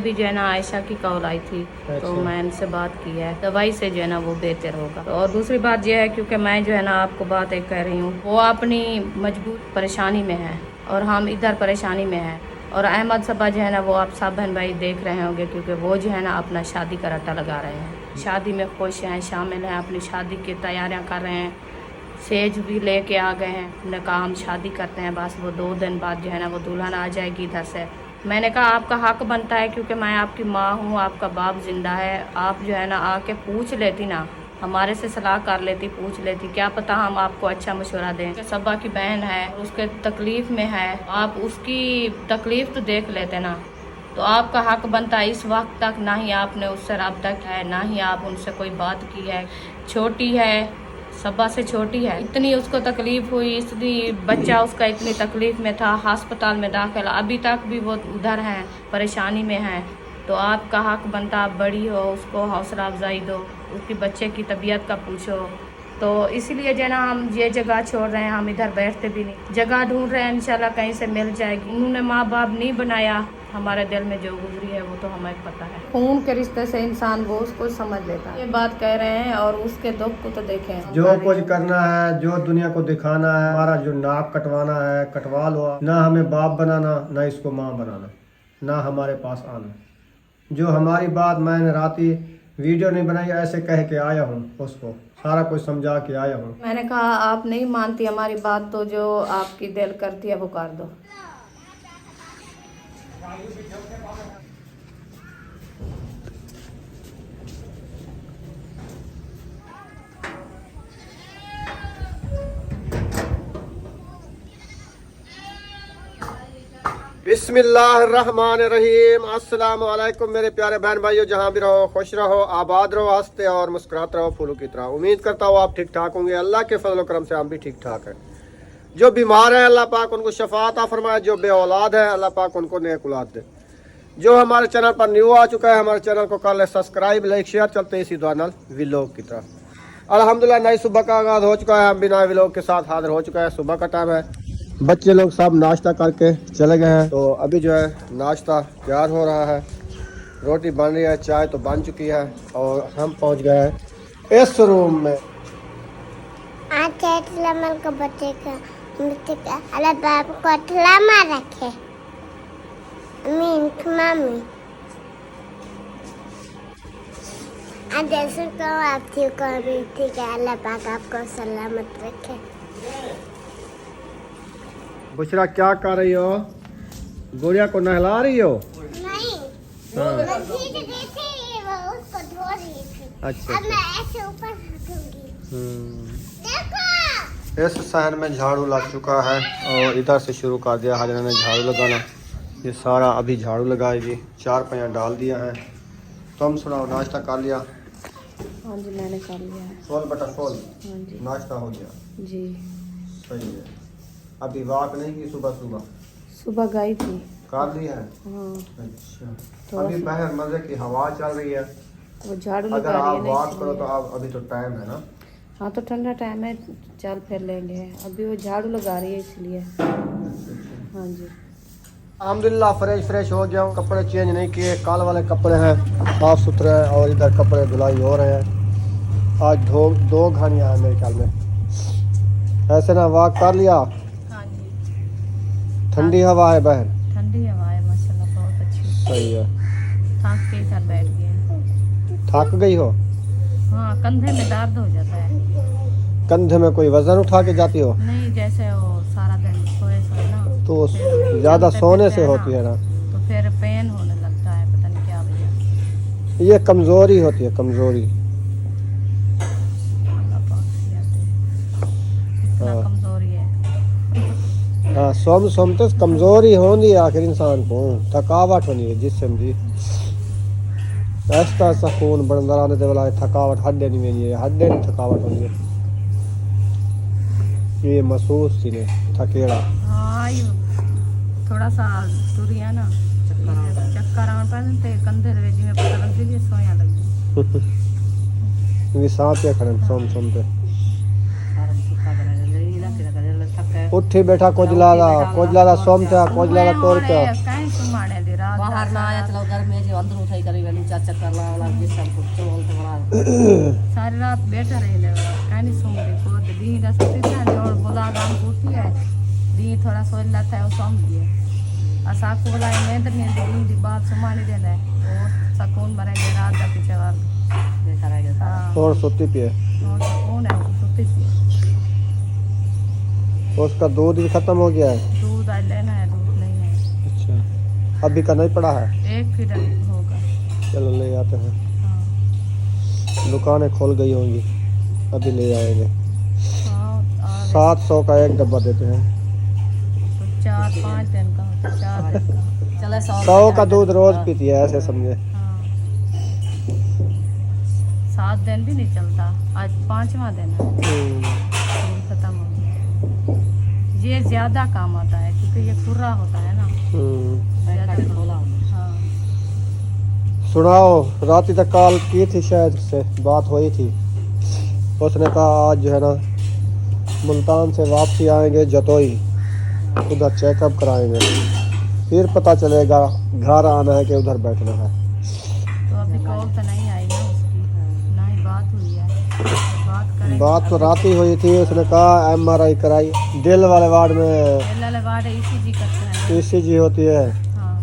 अभी जो है ना आयशा की कॉल आई थी तो मैं इनसे बात की है, दवाई से जो है ना वो बेहतर होगा। तो और दूसरी बात यह है क्योंकि मैं जो है ना आपको बात एक कह रही हूँ, वो अपनी मजबूत परेशानी में है और हम इधर परेशानी में हैं। और अहमद सबा जो है ना वो आप सब बहन भाई देख रहे होंगे क्योंकि वो जो है ना अपना शादी का रट्टा लगा रहे हैं, शादी में खुश हैं, शामिल हैं, अपनी शादी की तैयारियां कर रहे हैं, सेज भी लेके आ गए हैं। हमने कहा हम शादी करते हैं, बस वो 2 दिन बाद जो है ना वो दुल्हन आ जाएगी इधर से। मैंने कहा आपका हक बनता है क्योंकि मैं आपकी माँ हूँ, आपका बाप जिंदा है, आप जो है ना आके पूछ लेती ना, हमारे से सलाह कर लेती, पूछ लेती, क्या पता हम आपको अच्छा मशवरा दें। सबा की बहन है, उसके तकलीफ़ में है, आप उसकी तकलीफ़ तो देख लेते ना। तो आपका हक बनता है। इस वक्त तक ना ही आपने उससे रब्ता किया है, ना ही आप उनसे कोई बात की है। छोटी है, सबा से छोटी है, इतनी उसको तकलीफ़ हुई, इतनी बच्चा उसका इतनी तकलीफ़ में था, अस्पताल में दाखिल, अभी तक भी वो उधर हैं, परेशानी में हैं। तो आपका हक बनता, आप बड़ी हो, उसको हौसला अफजाई दो, उसकी बच्चे की तबीयत का पूछो। तो इसीलिए जो है ना हम ये जगह छोड़ रहे हैं, हम इधर बैठते भी नहीं, जगह ढूंढ रहे हैं, इंशाल्लाह कहीं से मिल जाएगी। उन्होंने माँ बाप नहीं बनाया, हमारे दिल में जो गुजरी है वो तो हमें पता है। खून के रिश्ते से इंसान वो उसको समझ लेता है। ये बात कह रहे हैं और उसके दुख को तो देखें। जो कुछ करना है, जो दुनिया को दिखाना है, हमारा जो नाक कटवाना है कटवा लो, ना हमें बाप बनाना, ना इसको माँ बनाना, ना हमारे पास आना। जो हमारी बात मैंने राती वीडियो नहीं बनाई, ऐसे कह के आया हूँ, उसको सारा कुछ समझा के आया हूँ। मैंने कहा आप नहीं मानती हमारी बात तो जो आपकी दिल करती है वो कर दो। बिस्मिल्लाहिर्रहमानिर्रहीम। अस्सलाम वालेकुम मेरे प्यारे बहन भाइयों, जहाँ भी रहो खुश रहो, आबाद रहो, हंसते और मुस्कुराते रहो फूलों की तरह। उम्मीद करता हूँ आप ठीक ठाक होंगे। अल्लाह के फजल करम से हम भी ठीक ठाक हैं। जो बीमार हैं अल्लाह पाक उनको शफा अता फरमाए, जो बे औलाद है अल्लाह पाक उनको नेक औलाद दे। जो हमारे चैनल पर न्यू आ चुका है, हमारे चैनल को कर ले सब्सक्राइब, लाइक शेयर। चलते इसी दुआ नाल व्लॉग की तरफ। अल्हम्दुलिल्लाह नई सुबह का आगाज़ हो चुका है, हम भी नए व्लॉग के साथ हाजिर हो चुका है। सुबह का टाइम है, बच्चे लोग सब नाश्ता करके चले गए हैं, तो अभी जो है नाश्ता तैयार हो रहा है, रोटी बन रही है, चाय तो बन चुकी है और हम पहुंच गए हैं इस रूम में। का बच्चे का अल्लाह बाप को अठला मार रखे। मम्मी जैसे को आप ठीक हो, अभी ठीक है, अल्लाह पाक आपको सलामत रखे। बुशरा क्या कर रही हो? गुड़िया को नहला रही हो? नहीं, हाँ। वो भीग गई थी, वो उसको धो रही थी। अच्छा, अब मैं ऐसे ऊपर रखूंगी। देखो इस सहन में झाड़ू लग चुका है और इधर से शुरू कर दिया हाजरा ने झाड़ू लगाना। ये सारा अभी झाड़ू लगाएगी, 4 पैया डाल दिया है। तुम सुनाओ, नाश्ता कर लिया? हाँ जी मैंने कर लिया है। खोल बेटा खोल। हाँ जी नाश्ता हो गया? जी। सही है। अभी वाक नहीं की? सुबह सुबह सुबह गई थी। कर ली है? हाँ। अच्छा, अभी बाहर मजे की हवा चल रही है, वो झाड़ू अगर लगा रही आप है वाक करो ना तो आप अभी तो टाइम है ना। हाँ तो ठंडा टाइम है, चल फिर लेंगे। अभी वो झाड़ू लगा रही है इसलिए। हाँ जी अल्हम्दुलिल्लाह फ्रेश हो गया हूँ। कपड़े चेंज नहीं किए, कल वाले कपड़े हैं साफ सुथरे हैं और इधर कपड़े धुलाई हो रहे हैं। आज 2 घड़ियाँ हैं मेरे ख्याल में। ऐसे ना वाक कर लिया। हाँ जी ठंडी हवा है बहन? ठंडी हवा है माशाल्लाह, बहुत अच्छी। सही है। थक के इधर बैठ गए। थक गई हो? हाँ कंधे में दर्द हो जाता है। कंधे में कोई वजन उठा के जाती हो? नहीं, जैसे वो सारा दिन सोए ना तो फिर ज़्यादा चलते सोने फिरते से हैं होती ना, है ना? तो फिर पेन होने लगता है, पता नहीं क्या वजह। ये कमज़ोरी होती है, कमज़ोरी। अल्लाह पाक से आते हैं। इतना हाँ। कमजोरी है। हाँ, सोम तो कमज़ोरी होनी है आखिर इंसान को, थकावट होनी है जिसम की। ऐसा ऐसा खून बनता रहने दे वाला थकावट हड्डे नहीं मिली है, हड्डे नहीं थकावट होनी है। ये महसूस थी ने थकेड़ा। हाँ ये थोड़ा सा टुरी है ना, चक्कर आने पर ते कंधे दे जिवें पता लगदी भी सोया लगदी। ये सांप पे खड़े सोम पे उठी बैठा कोजला दा सोम पे कोजला दा तोड़ पे। काहे सुमाने दे रात बाहर ना आया चलो घर में जो अंदर उठाई करी वेलू चार चक्कर ला वाला के सब कुछ चोल तो बड़ा सारी रात बैठा रहे कहीं सुन रही को दी दस और बोला गाँव उठी है दी थोड़ा सोच लेता है वो सौंप दिए असा को बोला नींद नहीं दी बात सुमा नहीं देना है और सुकून भरे रात का पीछे वाल देखा रहेगा हाँ और सोती पिए और सुकून है सुती सी उसका दूध भी खत्म हो गया है। दूध आज लेना है दूध नहीं है अच्छा अभी का नहीं पड़ा है। एक फिर होगा चलो ले आते हैं। हाँ दुकानें खोल गई होंगी अभी ले आएंगे। हाँ और 700 का एक डब्बा देते हैं। तो 4-5 दिन का होता है 4 दिन का चले 100 का दूध रोज पीती है ऐसे समझे। हाँ 7 दिन भी नहीं चलता आज 5वां दिन है दूध खत्म हो गया ये ज़्यादा काम आता है क्योंकि ये खुर्रा होता है ना ज़्यादा खोला हाँ सुनाओ रात तक कॉल की थी शायद से बात हुई थी। उसने कहा आज जो है ना मुल्तान से वापसी आएंगे जतोई उधर चेकअप कराएंगे फिर पता चलेगा घर आना है कि उधर बैठना है। तो अभी कॉल तो नहीं आई ना उसकी ना ही बात हुई है बात करें बात तो रात ही हुई थी। उसने कहा MRI कराई दिल वाले वार्ड में वार्ड ECG करते हैं ECG होती है हाँ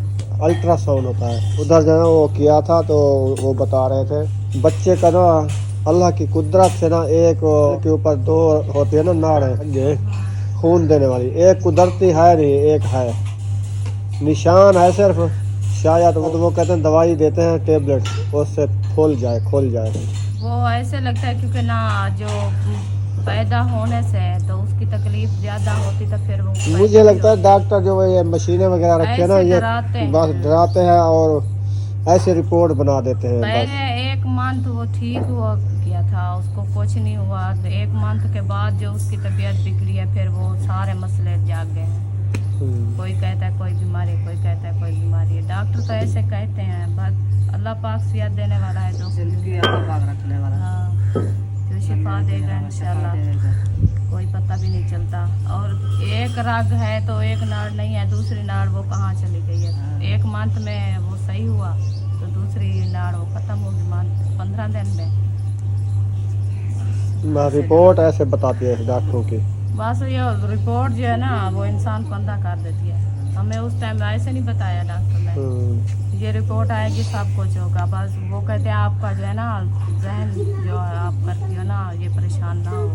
अल्ट्रासाउंड होता है उधर जो है वो किया था तो वो बता रहे थे बच्चे का ना अल्लाह की कुदरत से ना एक के ऊपर 2 होती है ना नाड़े खून देने वाली एक कुदरती है नहीं एक है निशान है सिर्फ शायद वो कहते हैं दवाई देते हैं टेबलेट उससे खोल जाए वो ऐसे लगता है क्योंकि ना जो पैदा होने से है तो उसकी तकलीफ ज़्यादा होती तो फिर वो मुझे लगता है डॉक्टर जो ये मशीनें वगैरह रखे हैं ना ऐसे ये डराते हैं। बस डराते हैं और ऐसे रिपोर्ट बना देते हैं बस। पहले 1 मंथ वो ठीक हुआ किया था उसको कुछ नहीं हुआ तो 1 मंथ के बाद जो उसकी तबीयत बिगड़ी है फिर वो सारे मसले जाग गए हैं कोई कहता है कोई बीमारी कोई कहता है कोई बीमारी है डॉक्टर तो ऐसे कहते हैं बस अल्लाह पाक सेहत देने वाला है तो जिंदगी अल्लाह पाक रखने वाला हाँ जो शिफा देगा इंशाल्लाह कोई पता भी नहीं चलता और एक रग है तो एक नाड़ नहीं है दूसरी नाड़ वो कहाँ चली गई है 1 मंथ में वो सही हुआ तो दूसरी नाड़ वो खत्म होगी 15 दिन में रिपोर्ट ऐसे बताती है डॉक्टरों की बस ये रिपोर्ट जो है ना वो इंसान को अंधा कर देती है हमें उस टाइम ऐसे नहीं बताया डॉक्टर ने ये रिपोर्ट आएगी सब कुछ होगा बस वो कहते हैं आपका जो है ना जहन जो है आप करती हो ना ये परेशान ना हो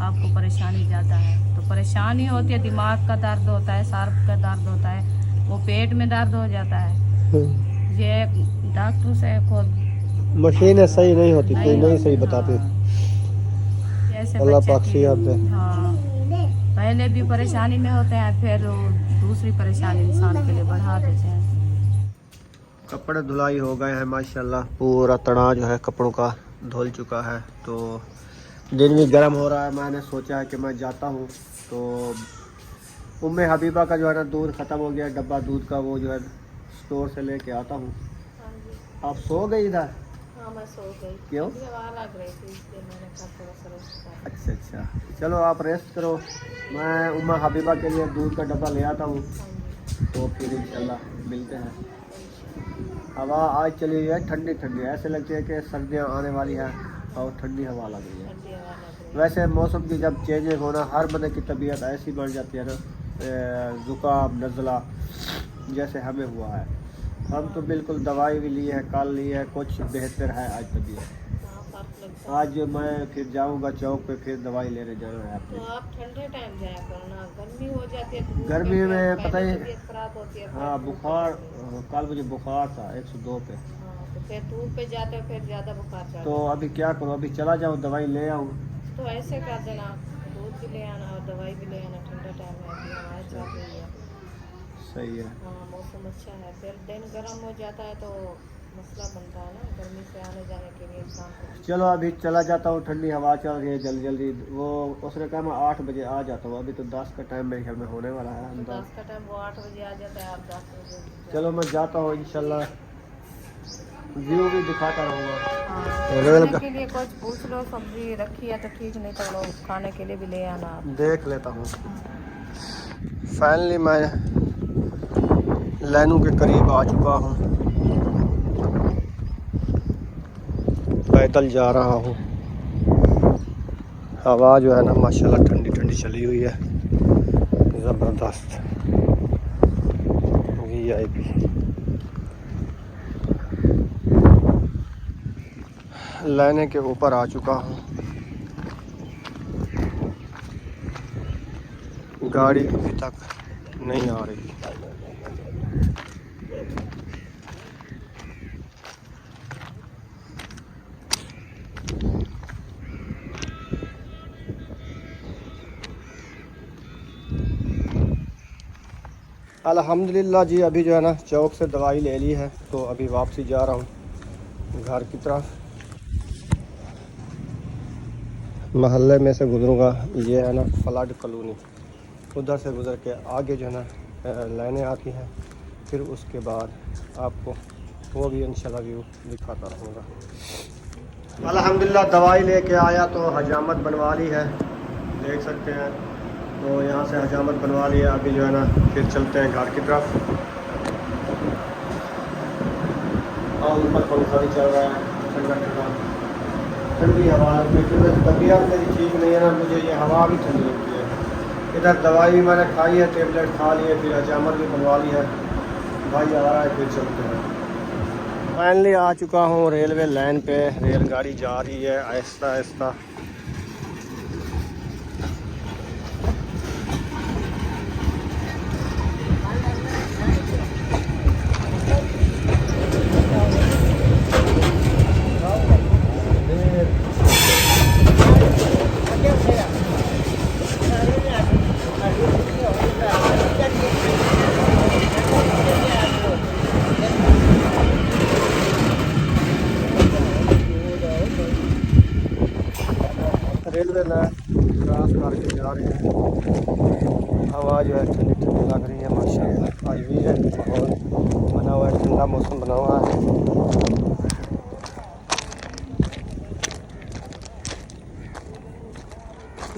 आपको परेशानी ज़्यादा है तो परेशानी होती है दिमाग का दर्द होता है सर का दर्द होता है वो पेट में दर्द हो जाता है ये डॉक्टर से खुद मशीनें सही नहीं होती कोई नहीं सही बताती जैसे अल्लाह बच्चे पाक की- सेहत दे। हाँ पहले भी परेशानी में होते हैं फिर वो दूसरी परेशानी इंसान के लिए बढ़ा देते हैं कपड़े धुलाई हो गए हैं माशाल्लाह पूरा तना जो है कपड़ों का धुल चुका है तो दिन भी गर्म हो रहा है। मैंने सोचा है कि मैं जाता हूँ तो उम्मे हबीबा का जो है ना दूध ख़त्म हो गया डब्बा दूध का वो जो है स्टोर से लेके आता हूँ। आप सो गई इधर? हाँ मैं सो गई क्यों? लग रही थी इसलिए मैंने कहा थोड़ा सा रेस्ट कर अच्छा अच्छा चलो आप रेस्ट करो मैं उम्मा हबीबा के लिए दूध का डब्बा ले आता हूँ तो फिर इंशाल्लाह मिलते हैं। हवा आज चली हुई है ठंडी ठंडी ऐसे लगती है कि सर्दियाँ आने वाली है और ठंडी हवा लग रही है। वैसे मौसम की जब चेंजिंग होना हर बंदे की तबीयत ऐसी बढ़ जाती है ना ज़ुकाम नज़ला जैसे हमें हुआ है। हम तो बिल्कुल दवाई भी ली है कल ली है कुछ बेहतर है आज तबीयत। आज मैं फिर जाऊंगा चौक पे फिर दवाई लेने जाना है तो अपने। आप ठंडे टाइम जाया करो ना गर्मी हो जाती है तो गर्मी में पता ही तबीयत खराब होती है हाँ बुखार कल मुझे बुखार था 102 पे हाँ, तो फिर धूप पे जाते हो फिर ज़्यादा बुखार चढ़ता तो अभी क्या करूँ अभी चला जाऊँ दवाई ले आऊँ। है। तो ऐसे कर देना दूध भी ले आना और दवाई भी ले आना ठंडा टाइम है अभी हमारे चल रही है सही है हाँ मौसम अच्छा है फिर दिन गर्म हो जाता है तो मसला बनता है ना गर्मी से आने जाने के लिए इंसान को। चलो अभी चला जाता हूँ ठंडी हवा चल रही है जल्दी जल्दी वो उसने कहा मैं 8 बजे आ जाता हूँ अभी तो 10 का टाइम मेरे ख्याल में होने वाला है तो अंदर। 10 का टाइम वो 8 बजे आ जाता है आप 10 बजे चलो मैं जाता हूँ इंशाल्लाह व्यू भी दिखाता रहूँगा। हाँ, रेल खाने के लिए कुछ पूछ लो सब्जी रखी है तो ठीक नहीं तो लोग खाने के लिए भी ले आना आप। देख लेता हूँ। फाइनली मैं लाइनों के करीब आ चुका हूँ, पैदल जा रहा हूँ। हवा जो है ना माशाल्लाह ठंडी ठंडी चली हुई है, ज़बरदस्त VIP। लाइने के ऊपर आ चुका हूँ, गाड़ी अभी तक नहीं आ रही। अल्हम्दुलिल्लाह जी, अभी जो है ना चौक से दवाई ले ली है, तो अभी वापसी जा रहा हूँ घर की तरफ। महल्ले में से गुजरूँगा, ये है ना फ्लड कॉलोनी, उधर से गुजर के आगे जो है ना लाइनें आती हैं, फिर उसके बाद आपको वो भी इंशाल्लाह व्यू दिखाता रहूँगा। अल्हम्दुलिल्लाह दवाई लेके आया तो हजामत बनवा ली है, देख सकते हैं। तो यहाँ से हजामत बनवा लिया, अभी जो है ना फिर चलते हैं घर की तरफ। और ऊपर पंखा भी चल रहा है, ठंडा ठंडा ठंडी हवा लगती है। तबीयत मेरी ठीक नहीं है ना, मुझे ये हवा भी ठंडी लगती है। इधर दवाई भी मैंने खाई है, टेबलेट खा ली है, फिर हजामत भी बनवा ली है। भाई आ रहा है, फिर चलते हैं। फाइनली आ चुका हूँ रेलवे लाइन पे, रेलगाड़ी जा रही है Aahista Aahista. Railway line cross करके जा रहे हैं। हवा जो है ठंडी ठंडी लग रही है माशाल्लाह, आज भी है माहौल बना हुआ है, ठंडा मौसम बना हुआ है।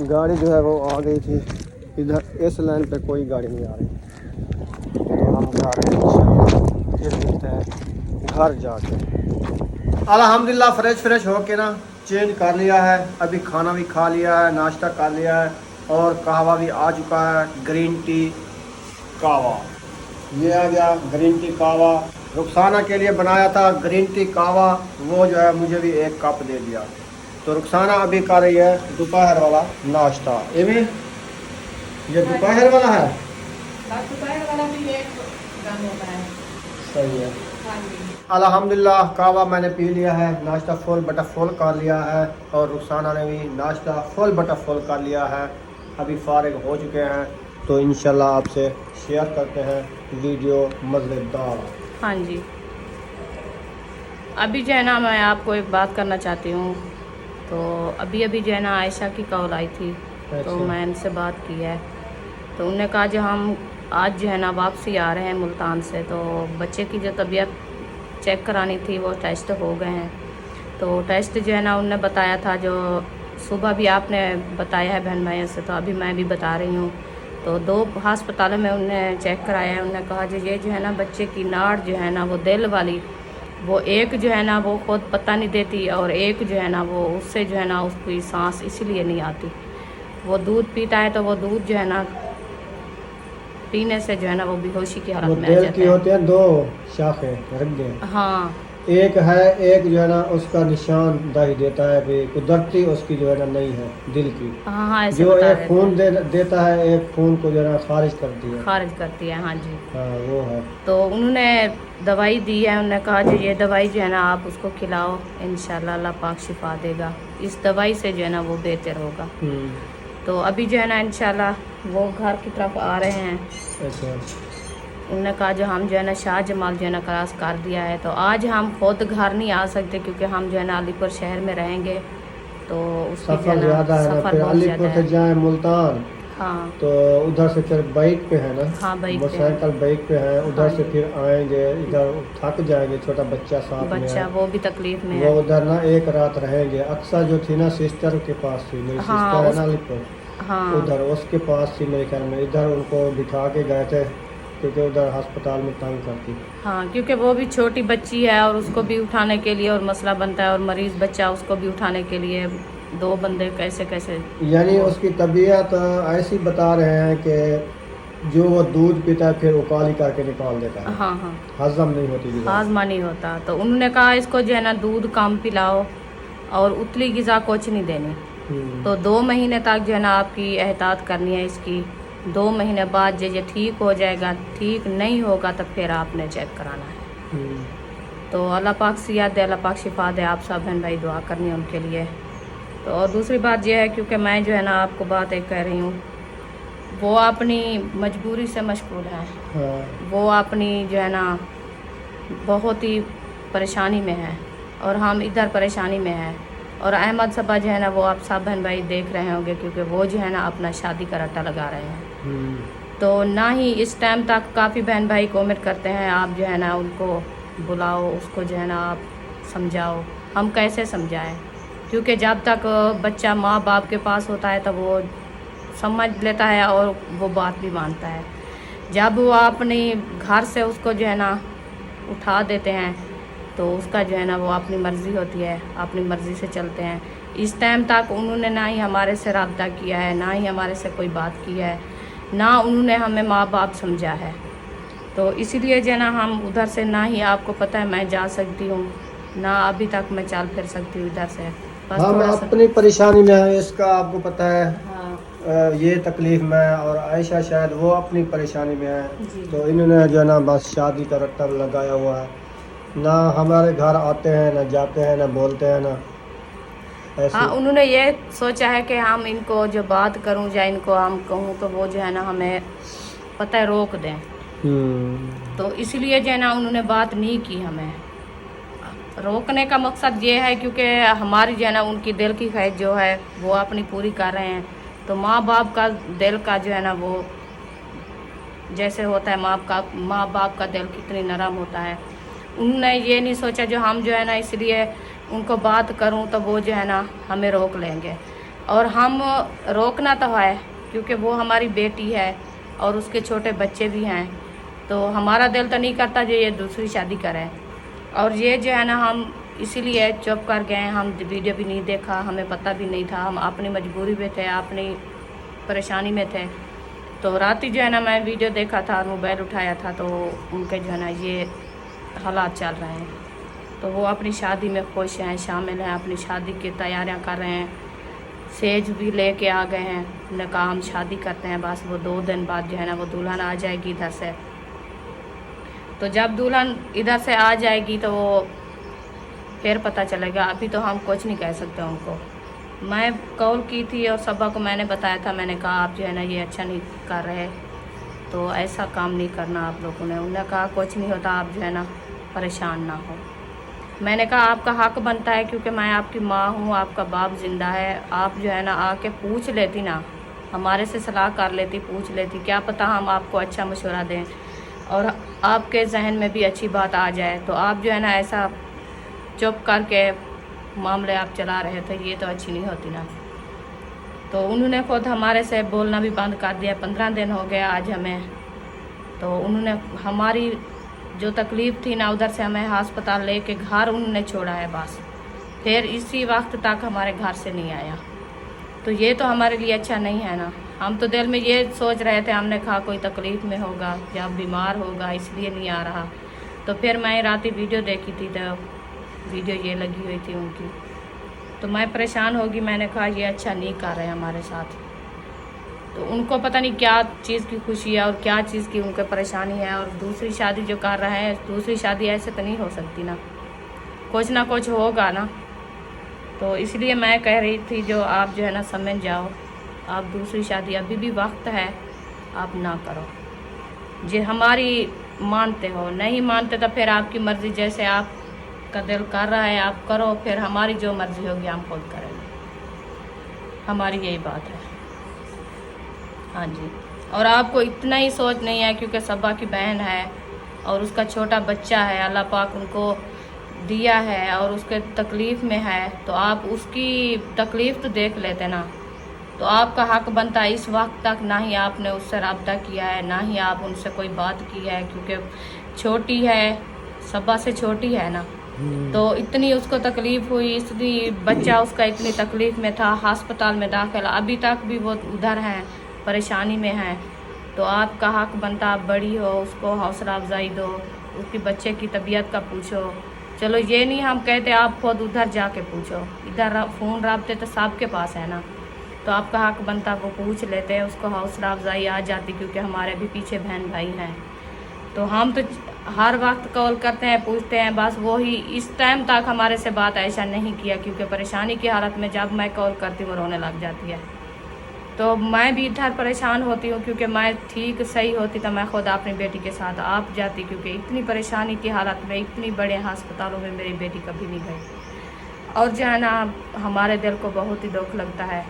गाड़ी जो है वो आ गई थी, इधर इस लाइन पे कोई गाड़ी नहीं आ रही, तो हम जा रहे हैं इंशाल्लाह, फिर मिलते हैं घर जाके। अल्हम्दुलिल्लाह फ्रेश होके ना चेंज कर लिया है, अभी खाना भी खा लिया है, नाश्ता कर लिया है, और कहवा भी आ चुका है, ग्रीन टी कहवा। ये आ गया ग्रीन टी कहवा, रुखसाना के लिए बनाया था ग्रीन टी कहवा, वो जो है मुझे भी एक कप दे दिया। तो रुखसाना अभी कर रही है दोपहर वाला नाश्ता। ये दोपहर वाला है, दोपहर वाला भी एक काम होता है। सही है। अल्हम्दुलिल्लाह कहवा मैंने पी लिया है, नाश्ता फुल बटा फुल कर लिया है, और रुखसाना ने भी नाश्ता फुल बटा फुल कर लिया है। अभी फारिग हो चुके हैं, तो इंशाल्लाह आपसे शेयर करते हैं वीडियो मज़ेदार। हाँ जी, अभी जो है ना मैं आपको एक बात करना चाहती हूँ। तो अभी जो है ना आयशा की कॉल आई थी, तो मैं इनसे बात की है, तो उन्होंने कहा जो हम आज जो है ना वापसी आ रहे हैं मुल्तान से, तो बच्चे की जो तबीयत चेक करानी थी वो टेस्ट हो गए हैं। तो टेस्ट जो है ना उनने बताया था, जो सुबह भी आपने बताया है बहन भाइयों से, तो अभी मैं भी बता रही हूँ। तो 2 हस्पतालों में उनने चेक कराया है। उन्होंने कहा जो ये जो है ना बच्चे की नाड़ जो है ना वो दिल वाली, वो एक जो है ना वो खुद पता नहीं देती, और एक जो है ना वो उससे जो है ना उसकी सांस इसीलिए नहीं आती। वो दूध पीता है तो वो दूध जो है ना पीने से जो है ना वो बेहोशी की हालत में आ जाता है। होते हैं 2 शाखें रंगे, हाँ, एक है, एक जो है ना उसका निशान दाही देता है कि कुदरती उसकी जो है ना नहीं है दिल की। हाँ ऐसे जो बता एक रहे खून देता है, एक खून को जो है ना खारिज करती है। खारिज करती है, हाँ जी। हाँ वो है। तो उन्होंने दवाई दी है, उन्होंने कहा जो ये दवाई जो है ना आप उसको खिलाओ, इंशाल्लाह अल्लाह पाक शिफा देगा। इस दवाई से जो है ना वो बेहतर होगा। तो अभी जो है ना इंशाल्लाह वो घर की तरफ आ रहे हैं। अच्छा। उन्होंने कहा जो हम जो है ना शाह जमाल जो है ना क्रॉस कर दिया है, तो आज हम खुद घर नहीं आ सकते क्योंकि हम जो है ना अलीपुर शहर में रहेंगे, तो उसकी जो है सफर ना ज़्यादा है ना, सफ़र फिर बहुत अलीपुर ज़्यादा से है। जाए मुल्तान, हाँ तो उधर से फिर बाइक पे है ना। हाँ, बाइक पे है। मोटरसाइकिल बाइक पे है, उधर हाँ से जी। फिर आएंगे, इधर थक जाएंगे, छोटा बच्चा साथ में बच्चा है, वो भी तकलीफ में वो है। उधर ना एक रात रहेंगे। अक्सर जो थी ना सिस्टर के पास थी, मेरी हाँ, सिस्टर है ना अलीपुर, हाँ उधर उसके पास थी मेरे ख्याल में, इधर उनको बिठा के गए थे क्योंकि उधर अस्पताल में तंग करती। हाँ, क्योंकि वो भी छोटी बच्ची है और उसको भी उठाने के लिए और मसला बनता है, और मरीज बच्चा उसको भी उठाने के लिए दो बंदे कैसे कैसे। यानी उसकी तबीयत ऐसी बता रहे हैं कि जो वो दूध पीता है फिर उकाली करके निकाल देता है, हाँ हाँ, हजम नहीं होती ग़िज़ा। हाजमा नहीं होता। तो उन्होंने कहा इसको जो है ना दूध कम पिलाओ और उतली ग़िज़ा कुछ नहीं देनी। तो 2 महीने तक जो है ना आपकी एहतियात करनी है इसकी। 2 महीने बाद जो ये ठीक हो जाएगा, ठीक नहीं होगा तो फिर आपने चेक कराना है। तो अल्लाह पाक सियात दे, अल्लाह पाक शिफा दे। आप सब बहन भाई दुआ करनी है उनके लिए। तो और दूसरी बात यह है, क्योंकि मैं जो है ना आपको बात एक कह रही हूँ, वो अपनी मजबूरी से मशगूल है। वो अपनी जो है ना बहुत ही परेशानी में है और हम इधर परेशानी में हैं। और अहमद सबा जो है ना वो आप सब बहन भाई देख रहे होंगे, क्योंकि वो जो है ना अपना शादी का रट्टा लगा रहे हैं। तो ना ही इस टाइम तक काफ़ी बहन भाई कमेंट करते हैं, आप जो है ना उनको बुलाओ, उसको जो है ना आप समझाओ। हम कैसे समझाएं, क्योंकि जब तक बच्चा माँ बाप के पास होता है तो वो समझ लेता है और वो बात भी मानता है। जब वो अपने घर से उसको जो है ना उठा देते हैं तो उसका जो है ना वो अपनी मर्ज़ी होती है, अपनी मर्ज़ी से चलते हैं। इस टाइम तक उन्होंने ना ही हमारे से रब्ता किया है, ना ही हमारे से कोई बात की है, ना उन्होंने हमें माँ बाप समझा है। तो इसीलिए जो है ना हम उधर से, ना ही आपको पता है मैं जा सकती हूँ, ना अभी तक मैं चल फिर सकती हूँ इधर से। बस हम थोड़ा सा। अपनी परेशानी में है, इसका आपको पता है। हाँ ये तकलीफ़ में है और आयशा शायद वो अपनी परेशानी में है। जी। तो इन्होंने जो है ना बस शादी का रट्टा लगाया हुआ है, ना हमारे घर आते हैं, ना जाते हैं, ना बोलते हैं, ना ऐसे। हाँ, उन्होंने ये सोचा है कि हम इनको जो बात करूं या इनको हम कहूं तो वो जो है ना हमें पता है रोक दें। तो इसलिए जो है ना उन्होंने बात नहीं की। हमें रोकने का मकसद ये है क्योंकि हमारी जो है ना उनकी दिल की ख्वाहिश जो है वो अपनी पूरी कर रहे हैं। तो माँ बाप का दिल का जो है ना वो जैसे होता है, माँ बाप का दिल कितनी नरम होता है। उन्होंने ये नहीं सोचा जो हम जो है ना इसलिए उनको बात करूं तो वो जो है ना हमें रोक लेंगे। और हम रोकना तो है क्योंकि वो हमारी बेटी है और उसके छोटे बच्चे भी हैं। तो हमारा दिल तो नहीं करता जो ये दूसरी शादी करें। और ये जो है ना हम इसीलिए चुप कर गए। हम वीडियो भी नहीं देखा, हमें पता भी नहीं था, हम अपनी मजबूरी में थे, अपनी परेशानी में थे। तो रात ही जो है ना मैं वीडियो देखा था, मोबाइल उठाया था तो उनके जो है ना ये हालात चल रहे हैं। तो वो अपनी शादी में खुश हैं, शामिल हैं, अपनी शादी की तैयारियां कर रहे हैं। सेज भी लेके आ गए हैं। उन्होंने कहा हम शादी करते हैं, बस वो 2 दिन बाद जो है ना वो दुल्हन आ जाएगी इधर से। तो जब दुल्हन इधर से आ जाएगी तो वो फिर पता चलेगा। अभी तो हम कुछ नहीं कह सकते उनको। मैं कॉल की थी और सबा को मैंने बताया था, मैंने कहा आप जो है ना ये अच्छा नहीं कर रहे, तो ऐसा काम नहीं करना आप लोगों ने। उन्होंने कहा कुछ नहीं होता, आप जो है ना परेशान ना हो। मैंने कहा आपका हक बनता है क्योंकि मैं आपकी माँ हूँ, आपका बाप ज़िंदा है। आप जो है ना आके पूछ लेती ना, हमारे से सलाह कर लेती, पूछ लेती, क्या पता हम आपको अच्छा मशवरा दें और आपके जहन में भी अच्छी बात आ जाए। तो आप जो है ना ऐसा चुप करके मामले आप चला रहे थे, ये तो अच्छी नहीं होती ना। तो उन्होंने खुद हमारे से बोलना भी बंद कर दिया। 15 दिन हो गया आज हमें। तो उन्होंने हमारी जो तकलीफ़ थी ना उधर से हमें अस्पताल लेके घर उन्होंने छोड़ा है बस। फिर इसी वक्त तक हमारे घर से नहीं आया। तो ये तो हमारे लिए अच्छा नहीं है ना। हम तो दिल में ये सोच रहे थे, हमने कहा कोई तकलीफ़ में होगा या बीमार होगा इसलिए नहीं आ रहा। तो फिर मैं रात ही वीडियो देखी थी तो वीडियो ये लगी हुई थी उनकी। तो मैं परेशान होगी, मैंने कहा ये अच्छा नहीं कर रहे हमारे साथ। तो उनको पता नहीं क्या चीज़ की खुशी है और क्या चीज़ की उनको परेशानी है। और दूसरी शादी जो कर रहे हैं, दूसरी शादी ऐसे तो नहीं हो सकती ना, कुछ ना कुछ होगा ना। तो इसलिए मैं कह रही थी जो आप जो है ना समझ जाओ, आप दूसरी शादी अभी भी वक्त है, आप ना करो। जे हमारी मानते हो, नहीं मानते तो फिर आपकी मर्ज़ी, जैसे आपका दिल कर रहा है आप करो, फिर हमारी जो मर्ज़ी होगी हम खुद करेंगे। हमारी यही बात है। हाँ जी। और आपको इतना ही सोच नहीं है क्योंकि सबा की बहन है और उसका छोटा बच्चा है, अल्लाह पाक उनको दिया है और उसके तकलीफ़ में है, तो आप उसकी तकलीफ़ तो देख लेते ना। तो आपका हक बनता है। इस वक्त तक ना ही आपने उससे रब्ता किया है, ना ही आप उनसे कोई बात की है, क्योंकि छोटी है, सबा से छोटी है ना, तो इतनी उसको तकलीफ़ हुई, इतनी बच्चा उसका इतनी तकलीफ़ में था, अस्पताल में दाखिल, अभी तक भी वो उधर हैं, परेशानी में हैं। तो आपका हक बनता, आप बड़ी हो, उसको हौसला अफजाई दो, उसकी बच्चे की तबीयत का पूछो। चलो ये नहीं हम कहते आप खुद उधर जाके पूछो, इधर फ़ोन रबते तो सबके पास है ना, तो आपका हक बनता वो पूछ लेते हैं, उसको हौसला अफजाई आ जाती, क्योंकि हमारे भी पीछे बहन भाई हैं। तो हम तो हर वक्त कॉल करते हैं, पूछते हैं, बस वही इस टाइम तक हमारे से बात ऐसा नहीं किया, क्योंकि परेशानी की हालत में जब मैं कॉल करती हूँ रोने लग जाती है। तो मैं भी इधर परेशान होती हूँ, क्योंकि मैं ठीक सही होती तो मैं खुद अपनी बेटी के साथ आप जाती, क्योंकि इतनी परेशानी की हालत में इतनी बड़े अस्पतालों में मेरी बेटी कभी नहीं गई। और जो है ना हमारे दिल को बहुत ही दुख लगता है।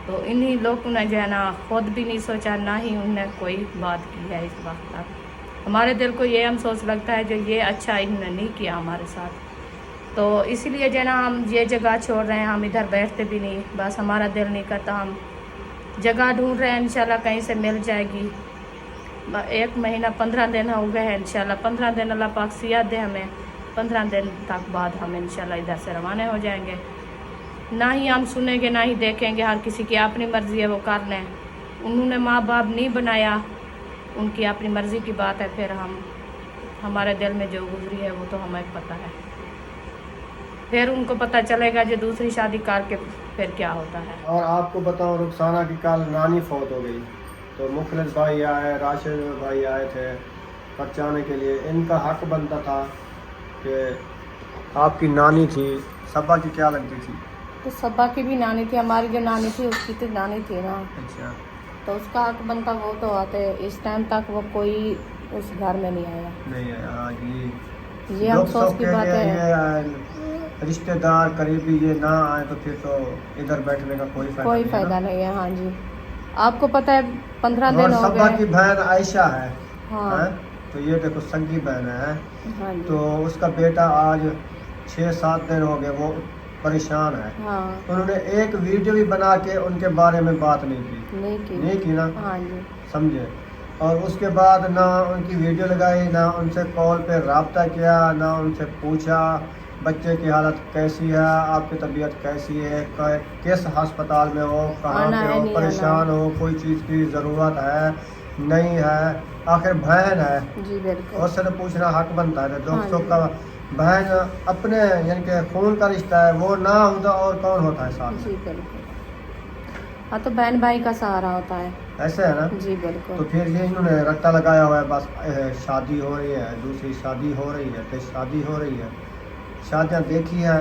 तो इन्हीं लोगों ने जो है ना खुद भी नहीं सोचा, ना ही उन्होंने कोई बात की है इस वक्त तक। हमारे दिल को ये अफसोस लगता है जो ये अच्छा इन्होंने नहीं किया हमारे साथ। तो इसीलिए जो है ना हम ये जगह छोड़ रहे हैं, हम इधर बैठते भी नहीं, बस हमारा दिल नहीं करता, हम जगह ढूंढ रहे हैं, इंशाल्लाह कहीं से मिल जाएगी। 1 महीना 15 दिन हो गए हैं, इंशाल्लाह 15 दिन अल्लाह पाक सियात दे हमें, 15 दिन तक बाद हम इंशाल्लाह इधर से रवाना हो जाएंगे। ना ही हम सुनेंगे, ना ही देखेंगे, हर किसी की अपनी मर्ज़ी है, वो कर लें। उन्होंने माँ बाप नहीं बनाया, उनकी अपनी मर्ज़ी की बात है। फिर हमारे दिल में जो गुजरी है वो तो हमें पता है, फिर उनको पता चलेगा जो दूसरी शादी करके फिर क्या होता है। और आपको बताऊं, रुखसाना की कल नानी फौत हो गई, तो मुखलिस भाई आए, राशिद भाई आए थे बचाने के लिए। इनका हक बनता था कि आपकी नानी थी, सबा की क्या लगती थी? तो सबा की भी नानी थी, हमारी जो नानी थी उसकी तो नानी थी ना, अच्छा, तो उसका हक बनता, वो तो आते। इस टाइम तक वो कोई उस घर में नहीं आया। नहीं आया। ये अफसोस की बात है। ये रिश्तेदार करीबी ये ना आए तो फिर तो इधर बैठने का कोई फायदा नहीं है। हाँ जी, आपको पता है 15 दिन हो सबा गए। की बहन आयशा है, हाँ। है? तो ये देखो संगी बहन है। हाँ जी। तो उसका बेटा आज 6-7 दिन हो गए वो परेशान है। हाँ। उन्होंने एक वीडियो भी बना के उनके बारे में बात नहीं की ना। हाँ जी। समझे। और उसके बाद ना उनकी वीडियो लगाई, ना उनसे कॉल पे रब्ता किया, ना उनसे पूछा बच्चे की हालत कैसी है, आपकी तबीयत कैसी है, किस अस्पताल में हो, कहाँ पे हो, परेशान हो, कोई चीज़ की ज़रूरत है नहीं है, आखिर बहन है जी बिल्कुल, उससे तो पूछना हक बनता है। दोस्तों का बहन अपने यानी कि खून का रिश्ता है, वो ना होता और कौन होता है साथ? जी बिल्कुल। हाँ, तो बहन भाई का सहारा होता है, ऐसे है ना। जी बिल्कुल। तो फिर ये इन्होंने रट्टा लगाया हुआ है, बस शादी हो रही है, दूसरी शादी हो रही है, फिर शादी हो रही है। शादियाँ देखी है?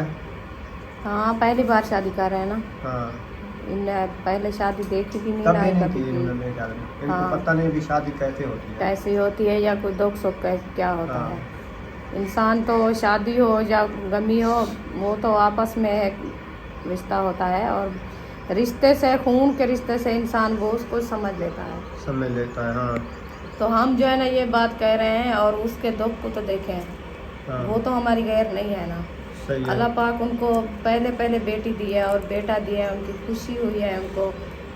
हाँ, पहली बार शादी कर रहे हैं ना। हाँ, इनने पहले शादी देखी भी नहीं, कभी ना नहीं कभी की की। इन्होंने मेरे ख्याल में। इनको हाँ। पता नहीं भी शादी कैसे होती है, कैसी होती है, या कोई दुख सुख क्या होता हाँ। है। इंसान तो शादी हो या गमी हो, वो तो आपस में एक रिश्ता होता है, और रिश्ते से, खून के रिश्ते से इंसान वो उसको समझ लेता है, समझ लेता है। हाँ, तो हम जो है ना ये बात कह रहे हैं, और उसके दुख को तो देखें, हाँ, वो तो हमारी गैर नहीं है ना। सही है। अल्लाह पाक उनको पहले बेटी दी है और बेटा दिया है, उनकी खुशी हुई है उनको,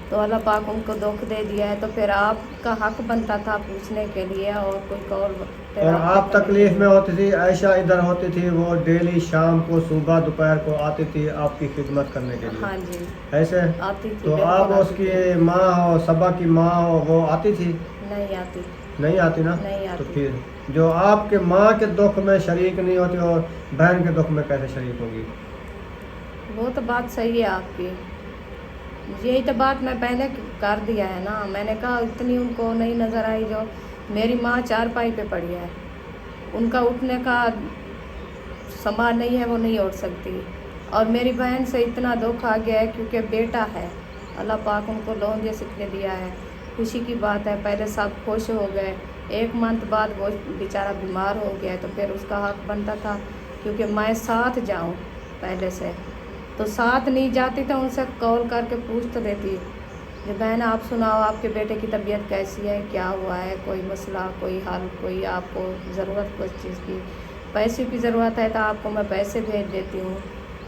तो अल्लाह पाक उनको दुख दे दिया है, तो फिर आपका हक बनता था पूछने के लिए, और कोई कॉल। और आप तकलीफ में होती थी, आयशा इधर होती थी, वो डेली शाम को, सुबह, दोपहर को आती थी आपकी खिदमत करने के लिए। हाँ जी, ऐसे आती थी। तो आप उसकी माँ हो, सबा की माँ हो, वो आती थी? नहीं आती, नहीं आती ना। नहीं आती। तो फिर जो आपके माँ के दुख में शरीक नहीं होती, और बहन के दुख में कैसे शरीक होगी? वो तो बात सही है आपकी, यही तो बात मैं पहले कर दिया है ना। मैंने कहा इतनी उनको नहीं नज़र आई, जो मेरी माँ चारपाई पे पड़ी है, उनका उठने का संभाल नहीं है, वो नहीं उठ सकती, और मेरी बहन से इतना दुख आ गया है, क्योंकि बेटा है, अल्लाह पाक उनको लोन सीखने दिया है। खुशी की बात है, पहले सब खुश हो गए, 1 मंथ बाद वो बेचारा बीमार हो गया, तो फिर उसका हक बनता था, क्योंकि मैं साथ जाऊं पहले से, तो साथ नहीं जाती तो उनसे कॉल करके पूछ तो देती, जो बहन आप सुनाओ, आपके बेटे की तबीयत कैसी है, क्या हुआ है, कोई मसला, कोई हल, कोई आपको ज़रूरत कुछ चीज़ की, पैसे की ज़रूरत है तो आपको मैं पैसे भेज देती हूँ,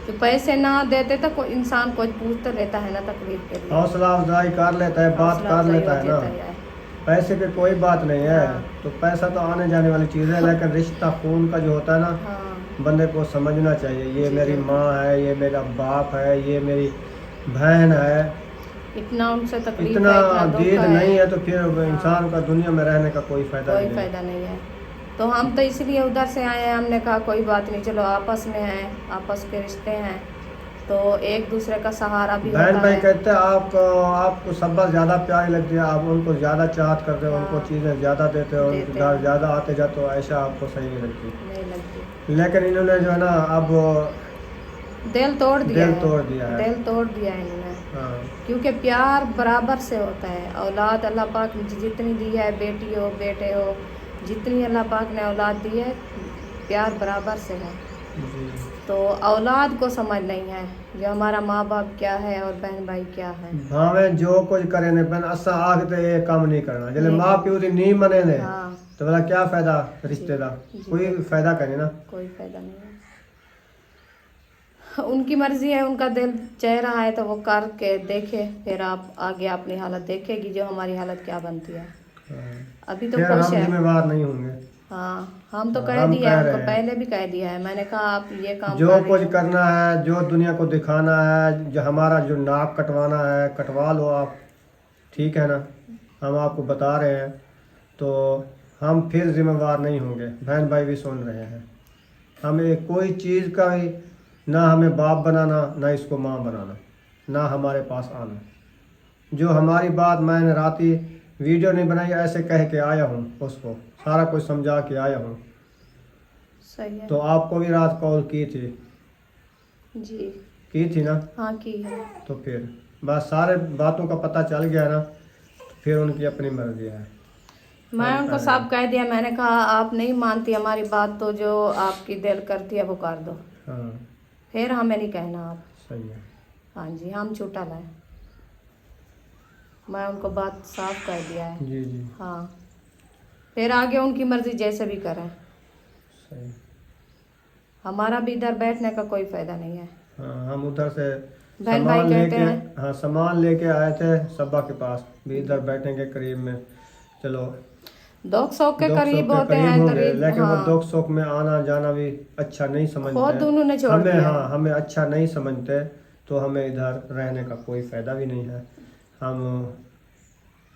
तो पैसे ना देते तो कोई इंसान कुछ पूछ तो लेता है ना तकलीफ के लिए, हौसला अफजाई कर लेता है, बात हौसला कर अफजाई लेता हो है ना। जाता है। पैसे पे कोई बात नहीं है, हाँ। तो पैसा तो आने जाने वाली चीज़ है, लेकिन रिश्ता खून का जो होता है ना, हाँ बंदे को समझना चाहिए, ये जी, मेरी बिल्कुल। माँ है, ये मेरा बाप है, ये मेरी बहन है। इतना उनसे तकलीफ इतना है, इतना दुख दीद है, नहीं है तो फिर इंसान का दुनिया में रहने का कोई फायदा कोई नहीं है। फायदा नहीं है। तो हम तो इसलिए उधर से आए हैं, हमने कहा कोई बात नहीं, चलो आपस में हैं, आपस के रिश्ते हैं तो एक दूसरे का सहारा भी बहन होता भाई है। कहते हैं आपको सबसे ज़्यादा प्यारी लगती है, आप उनको ज़्यादा चाहत करते हो, उनको हाँ। चीज़ें ज़्यादा देते हो, उनके देते घर हैं। ज़्यादा आते जाते हो, ऐसा आपको सही नहीं लगती। नहीं लगती, लेकिन इन्होंने जो है ना अब दिल तोड़ दिया दिल है, तोड़ दिया है। दिल तोड़ दिया है इन्होंने। हाँ क्योंकि प्यार बराबर से होता है, औलाद अल्लाह पाक ने जितनी दी है, बेटी हो बेटे हो, जितनी अल्लाह पाक ने औलाद दी है, प्यार बराबर से है। जी। तो औलाद को समझ नहीं है जो हमारा माँ बाप क्या है और बहन भाई क्या है। भावें जो कुछ करे ने पर असा आखते ये काम नहीं करना, जले नहीं। माँ प्यो दी नहीं मने ने हाँ तो बोला क्या फायदा रिश्ते दा, जी। कोई फायदा करे ना। कोई फायदा नहीं है, उनकी मर्जी है, उनका दिल चाह रहा है तो वो करके देखे, फिर आप आगे अपनी हालत देखेगी जो हमारी हालत क्या बनती है। हाँ। अभी तो फिर खुश हम है। जिम्मेवार नहीं होंगे। हाँ हम तो हाँ, कह हम दिया कह है रहे उनको, हैं। पहले भी कह दिया है, मैंने कहा आप ये काम जो कर रहे कुछ हो। करना है, जो दुनिया को दिखाना है, जो हमारा जो नाक कटवाना है कटवा लो आप, ठीक है ना। हम आपको बता रहे हैं तो हम फिर जिम्मेवार नहीं होंगे, बहन भाई भी सुन रहे हैं। हमें कोई चीज़ का भी ना हमें बाप बनाना, ना इसको माँ बनाना, ना हमारे पास आना। जो हमारी बात मैंने राती वीडियो नहीं बनाई, ऐसे कह के आया हूँ, उसको सारा कुछ समझा के आया हूँ। सही है तो आपको भी रात कॉल की जी। थी ना। हाँ की है। तो फिर बस सारे बातों का पता चल गया ना, फिर उनकी अपनी मर्जी है। मैं उनको सब कह दिया, मैंने कहा आप नहीं मानती हमारी बात तो जो आपकी दिल करती है वो कर दो, हाँ फिर हमें नहीं कहना आप। सही है। हाँ जी हम छूटा लाए, मैं उनको बात साफ कर दिया है। जी जी हाँ फिर आगे उनकी मर्जी जैसे भी करें, सही। हमारा भी इधर बैठने का कोई फायदा नहीं है। हाँ हम उधर से बहन भाई सामान कहते लेके, हैं। हाँ सामान लेके आए थे सब्बा के पास, भी इधर बैठेंगे करीब में, चलो 200 के 200 करीब के होते करीब हैं होंगे, करीब। लेकिन हाँ वो 200 में आना जाना भी अच्छा नहीं समझते खुद उन्होंने छोड़ हमें। दिया है। हाँ हमें अच्छा नहीं समझते, तो हमें इधर रहने का कोई फायदा भी नहीं है, हम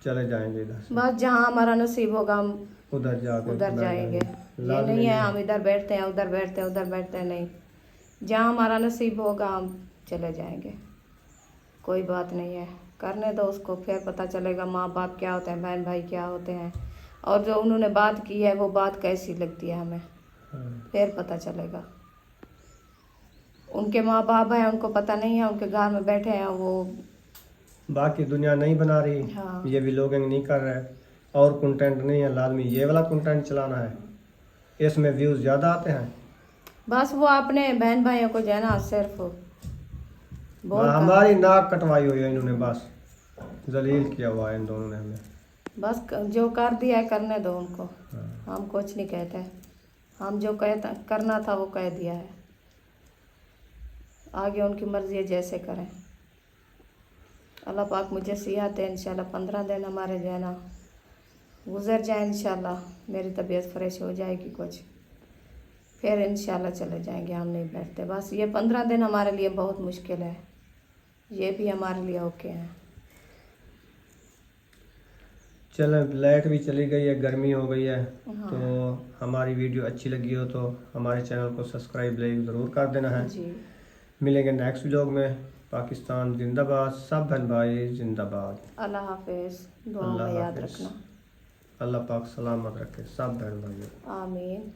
चले जाएंगे इधर से। बस जहाँ हमारा नसीब होगा हम उधर जाके उधर बैठ जाएंगे। ये लाजमी नहीं है हम इधर बैठते हैं उधर बैठते हैं उधर बैठते हैं, नहीं, जहाँ हमारा नसीब होगा हम चले जाएंगे, कोई बात नहीं है, करने दो उसको, फिर पता चलेगा माँ बाप क्या होते हैं, बहन भाई क्या होते हैं, और जो उन्होंने बात की है वो बात कैसी लगती है हमें, हाँ। फिर पता चलेगा। उनके माँ बाप हैं, उनको पता नहीं है, उनके घर में बैठे हैं वो। बाकी दुनिया नहीं बना रही, हाँ। ये व्लॉगिंग नहीं कर रहे, और कंटेंट नहीं है, लाजमी ये वाला कंटेंट चलाना है, इसमें व्यूज़ ज़्यादा आते हैं। बस वो अपने बहन भाइयों को जो है ना सिर्फ बोल कर, हमारी नाक कटवाई हुई है इन्होंने, बस जलील किया हुआ है इन दोनों ने हमें। बस जो कर दिया है करने दो उनको, हाँ। हम कुछ नहीं कहते, हम जो कहता करना था वो कह दिया है, आगे उनकी मर्जी है जैसे करें। अल्लाह पाक मुझे सियात है, इंशाल्लाह 15 दिन हमारे जो है ना गुजर जाए, इंशाल्लाह मेरी तबीयत फ्रेश हो जाएगी कुछ, फिर इंशाल्लाह चले जाएंगे, हम नहीं बैठते। बस ये 15 दिन हमारे लिए बहुत मुश्किल है, ये भी हमारे लिए ओके है। चलो लाइट भी चली गई है, गर्मी हो गई है। हाँ। तो हमारी वीडियो अच्छी लगी हो तो हमारे चैनल को सब्सक्राइब ज़रूर कर देना है। जी मिलेंगे नेक्स्ट व्लॉग में। पाकिस्तान जिंदाबाद, सब बहन भाई जिंदाबाद। अल्लाह हाफिज़, दुआ में अल्लाह याद हाफिज़। रखना। अल्लाह पाक सलामत रखे सब बहन भाई। आमीन।